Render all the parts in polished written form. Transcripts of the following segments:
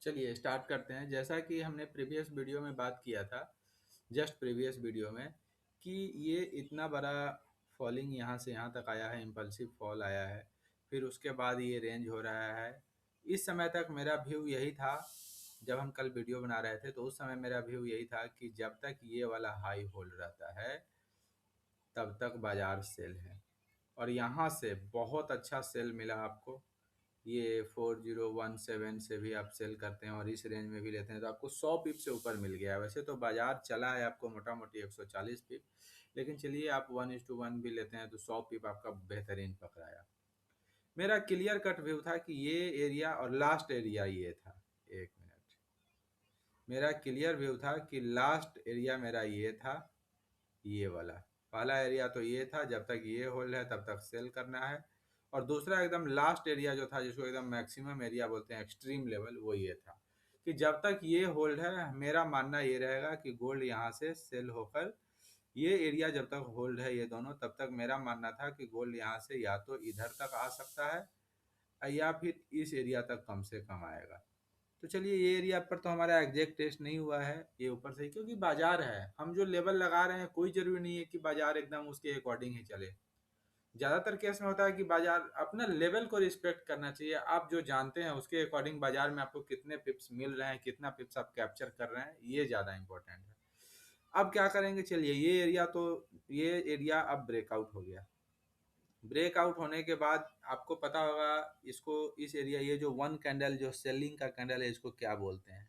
चलिए स्टार्ट करते हैं। जैसा कि हमने प्रीवियस वीडियो में बात किया था, जस्ट प्रीवियस वीडियो में, कि ये इतना बड़ा फॉलिंग यहाँ से यहाँ तक आया है, इम्पल्सिव फॉल आया है, फिर उसके बाद ये रेंज हो रहा है। इस समय तक मेरा व्यू यही था, जब हम कल वीडियो बना रहे थे तो उस समय मेरा व्यू यही था कि जब तक ये वाला हाई होल्ड रहता है तब तक बाजार सेल है। और यहाँ से बहुत अच्छा सेल मिला आपको। ये 4017 से भी आप सेल करते हैं और इस रेंज में भी लेते हैं तो आपको 100 पिप से ऊपर मिल गया है। वैसे तो बाजार चला है आपको मोटा मोटी 140 पिप, लेकिन चलिए आप 1:1 भी लेते हैं तो 100 पिप आपका बेहतरीन पकड़ाया। मेरा क्लियर कट व्यू था कि ये एरिया और लास्ट एरिया ये था। एक मिनट, मेरा क्लियर व्यू था कि लास्ट एरिया मेरा ये था, ये वाला। पहला एरिया तो ये था, जब तक ये होल्ड है तब तक सेल करना है। और दूसरा एकदम लास्ट एरिया जो था, जिसको एकदम मैक्सिमम एरिया बोलते हैं, एक्सट्रीम लेवल, वो ये था कि जब तक ये होल्ड है मेरा मानना ये रहेगा कि गोल्ड यहाँ से सेल होकर, ये एरिया जब तक होल्ड है ये दोनों, तब तक मेरा मानना था कि गोल्ड यहाँ से या तो इधर तक आ सकता है या फिर इस एरिया तक कम से कम आएगा। तो चलिए ये एरिया पर तो हमारा एग्जैक्ट टेस्ट नहीं हुआ है, ये ऊपर से ही, क्योंकि बाजार है, हम जो लेवल लगा रहे हैं कोई जरूरी नहीं है कि बाजार एकदम उसके अकॉर्डिंग ही चले। ज्यादातर केस में होता है कि बाजार अपना लेवल को रिस्पेक्ट करना चाहिए। आप जो जानते हैं उसके अकॉर्डिंग बाजार में आपको कितने पिप्स मिल रहे हैं, कितना पिप्स आप कैप्चर कर रहे हैं, ये ज्यादा इंपॉर्टेंट है। अब क्या करेंगे, चलिए ये एरिया अब ब्रेकआउट हो गया। ब्रेकआउट होने के बाद आपको पता होगा इसको, इस एरिया, ये जो वन कैंडल जो सेलिंग का कैंडल है, इसको क्या बोलते हैं?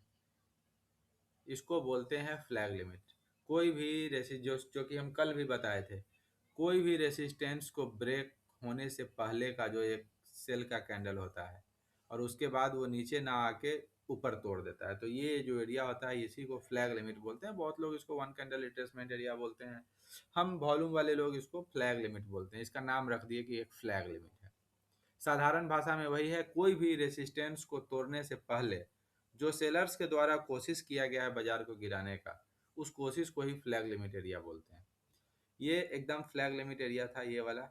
इसको बोलते हैं फ्लैग लिमिट। कोई भी जो कि हम कल भी बताए थे, कोई भी रेसिस्टेंस को ब्रेक होने से पहले का जो एक सेल का कैंडल होता है और उसके बाद वो नीचे ना आके ऊपर तोड़ देता है, तो ये जो एरिया होता है इसी को फ्लैग लिमिट बोलते हैं। बहुत लोग इसको वन कैंडल रिट्रेसमेंट एरिया बोलते हैं, हम वॉल्यूम वाले लोग इसको फ्लैग लिमिट बोलते हैं। इसका नाम रख दिए कि एक फ्लैग लिमिट है। साधारण भाषा में वही है, कोई भी रेसिस्टेंस को तोड़ने से पहले जो सेलर्स के द्वारा कोशिश किया गया है बाजार को गिराने का, उस कोशिश को ही फ्लैग लिमिट एरिया बोलते हैं। ये एकदम फ्लैग लिमिट एरिया था ये वाला।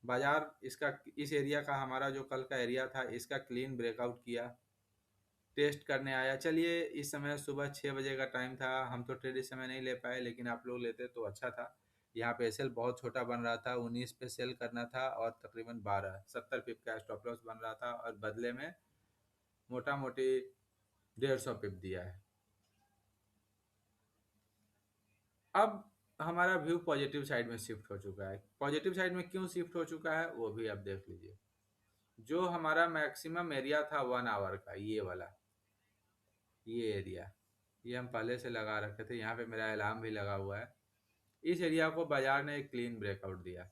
बाजार इसका, इस एरिया का, हमारा जो कल का एरिया था, इसका क्लीन ब्रेकआउट किया, टेस्ट करने आया। चलिए इस समय सुबह 6 बजे का टाइम था, हम तो ट्रेड इस समय नहीं ले पाए, लेकिन आप लोग लेते तो अच्छा था। यहाँ पे सेल बहुत छोटा बन रहा था, 19 पे सेल करना था और तकरीबन 70 पिप का स्टॉप लॉस बन रहा था, और बदले में मोटा मोटी 150 पिप दिया है। अब हमारा व्यू पॉजिटिव साइड में शिफ्ट हो चुका है। पॉजिटिव साइड में क्यों शिफ्ट हो चुका है वो भी आप देख लीजिए। जो हमारा मैक्सिमम एरिया था 1 आवर का, ये वाला, ये एरिया, ये हम पहले से लगा रखे थे, यहाँ पे मेरा अलार्म भी लगा हुआ है। इस एरिया को बाजार ने एक क्लीन ब्रेकआउट दिया।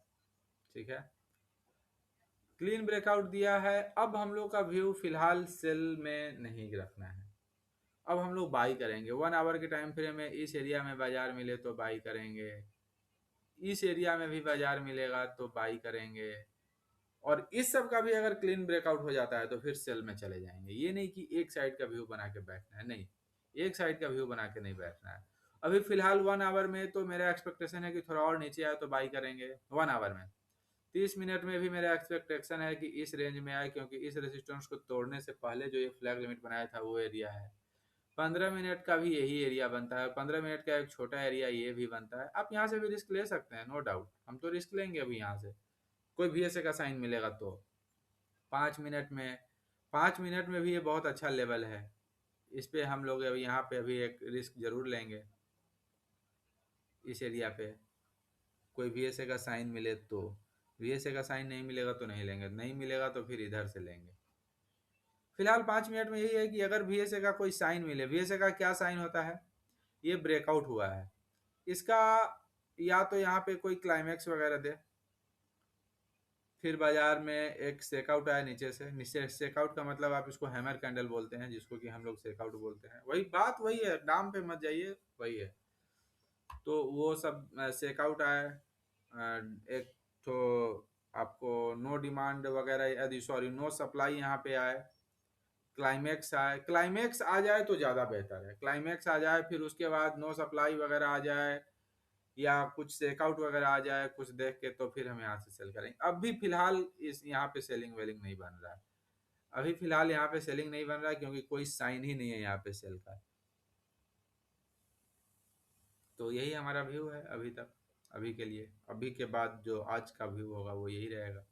ठीक है, क्लीन ब्रेकआउट दिया है। अब हम लोग का व्यू फिलहाल सेल में नहीं रखना है, अब हम लोग बाई करेंगे। 1 आवर के टाइम फ्रेम में इस एरिया में बाजार मिले तो बाई करेंगे, इस एरिया में भी बाजार मिलेगा तो बाई करेंगे, और इस सब का भी अगर क्लीन ब्रेकआउट हो जाता है तो फिर सेल में चले जाएंगे। ये नहीं कि एक साइड का व्यू बना के बैठना है, नहीं, एक साइड का व्यू बना के नहीं बैठना है। अभी फिलहाल 1 आवर में तो मेरा एक्सपेक्टेशन है कि थोड़ा और नीचे आए तो बाई करेंगे। 1 आवर में 30 मिनट में भी मेरा एक्सपेक्टेशन है कि इस रेंज में आए, क्योंकि इस रेसिस्टेंस को तोड़ने से पहले जो ये फ्लैग लिमिट बनाया था वो एरिया है। 15 मिनट का भी यही एरिया बनता है, 15 मिनट का एक छोटा एरिया ये भी बनता है। आप यहाँ से भी रिस्क ले सकते हैं, नो डाउट, हम तो रिस्क लेंगे अभी यहाँ से। कोई VSA का साइन मिलेगा तो 5 मिनट में, 5 मिनट में भी ये बहुत अच्छा लेवल है। इस पे हम लोग अभी यहाँ पे अभी एक रिस्क जरूर लेंगे। इस एरिया पे कोई VSA का साइन मिले तो, VSA का साइन नहीं मिलेगा तो नहीं लेंगे, नहीं मिलेगा तो फिर इधर से लेंगे। फिलहाल 5 मिनट में यही है कि अगर VSA का कोई साइन मिले, VSA का क्या साइन होता है, ये ब्रेकआउट हुआ है इसका, या तो यहाँ पे कोई क्लाइमैक्स वगैरह दे, फिर बाजार में एक सेकआउट आया नीचे से। नीचे सेकआउट का मतलब आप इसको हैमर कैंडल बोलते हैं, जिसको कि हम लोग सेकआउट बोलते हैं। वही बात वही है, नाम पे मत जाइए, वही है। तो वो सब सेकआउट आया, एक तो आपको नो डिमांड वगैरह, यदि सॉरी नो सप्लाई यहाँ पे आए, क्लाइमैक्स आए, क्लाइमैक्स आ जाए तो ज़्यादा बेहतर है। क्लाइमैक्स आ जाए, फिर उसके बाद नो सप्लाई वगैरह आ जाए, या कुछ चेकआउट वगैरह आ जाए कुछ देख के, तो फिर हम यहाँ से सेल करेंगे। अब भी फिलहाल इस यहाँ पे सेलिंग वेलिंग नहीं बन रहा है। अभी फिलहाल यहाँ पे सेलिंग नहीं बन रहा है क्योंकि कोई साइन ही नहीं है यहाँ पे सेल का। तो यही हमारा व्यू है अभी तक, अभी के लिए। अभी के बाद जो आज का व्यू होगा वो यही रहेगा।